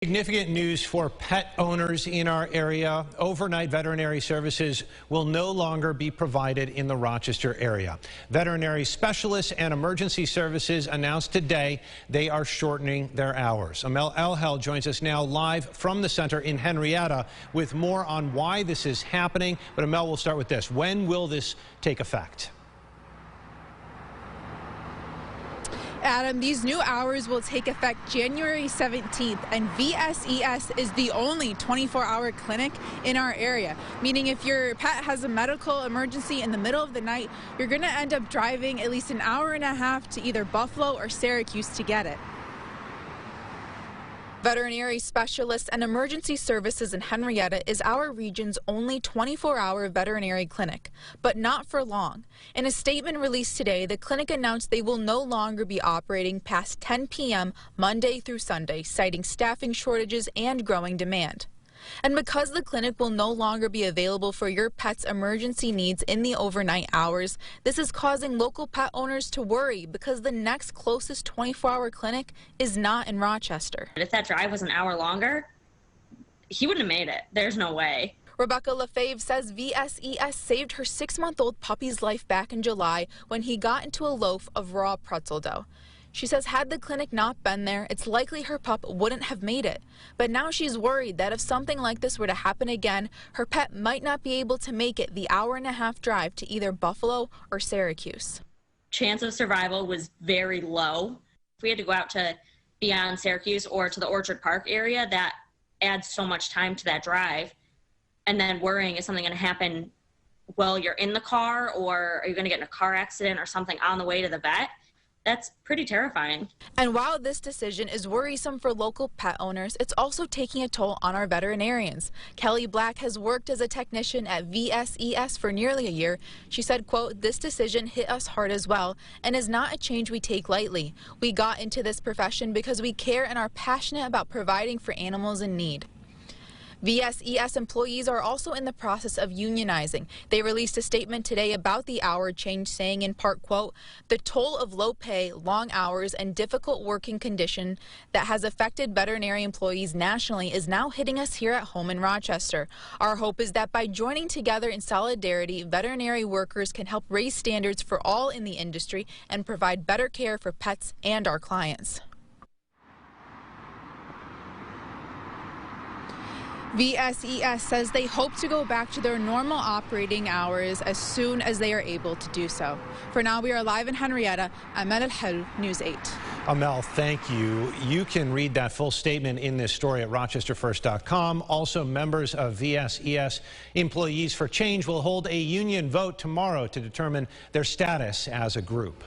Significant news for pet owners in our area. Overnight veterinary services will no longer be provided in the Rochester area. Veterinary specialists and emergency services announced today they are shortening their hours. Amel Elhel joins us now live from the center in Henrietta with more on why this is happening. But Amel, we'll start with this. When will this take effect? Adam, these new hours will take effect January 17th, and VSES is the only 24-hour clinic in our area, meaning if your pet has a medical emergency in the middle of the night, you're going to end up driving at least an hour and a half to either Buffalo or Syracuse to get it. Veterinary specialists and emergency services in Henrietta is our region's only 24-hour veterinary clinic, but not for long. In a statement released today, the clinic announced they will no longer be operating past 10 p.m. Monday through Sunday, citing staffing shortages and growing demand. And because the clinic will no longer be available for your pet's emergency needs in the overnight hours, this is causing local pet owners to worry because the next closest 24-hour clinic is not in Rochester. If that drive was an hour longer, he wouldn't have made it. There's no way. Rebecca Lefebvre says VSES saved her 6-month-old puppy's life back in July when he got into a loaf of raw pretzel dough. She says had the clinic not been there, it's likely her pup wouldn't have made it. But now she's worried that if something like this were to happen again, her pet might not be able to make it the hour-and-a-half drive to either Buffalo or Syracuse. Chance of survival was very low. If we had to go out to beyond Syracuse or to the Orchard Park area, that adds so much time to that drive. And then worrying, is something going to happen while you're in the car, or are you going to get in a car accident or something on the way to the vet? That's pretty terrifying. And while this decision is worrisome for local pet owners, it's also taking a toll on our veterinarians. Kelly Black has worked as a technician at VSES for nearly a year. She said, quote, "This decision hit us hard as well and is not a change we take lightly. We got into this profession because we care and are passionate about providing for animals in need." VSES employees are also in the process of unionizing. They released a statement today about the hour change, saying in part, quote, "The toll of low pay, long hours, and difficult working condition that has affected veterinary employees nationally is now hitting us here at home in Rochester. Our hope is that by joining together in solidarity, veterinary workers can help raise standards for all in the industry and provide better care for pets and our clients." VSES says they hope to go back to their normal operating hours as soon as they are able to do so. For now, we are live in Henrietta. Amel Elhel, News 8. Amel, thank you. You can read that full statement in this story at rochesterfirst.com. Also, members of VSES Employees for Change will hold a union vote tomorrow to determine their status as a group.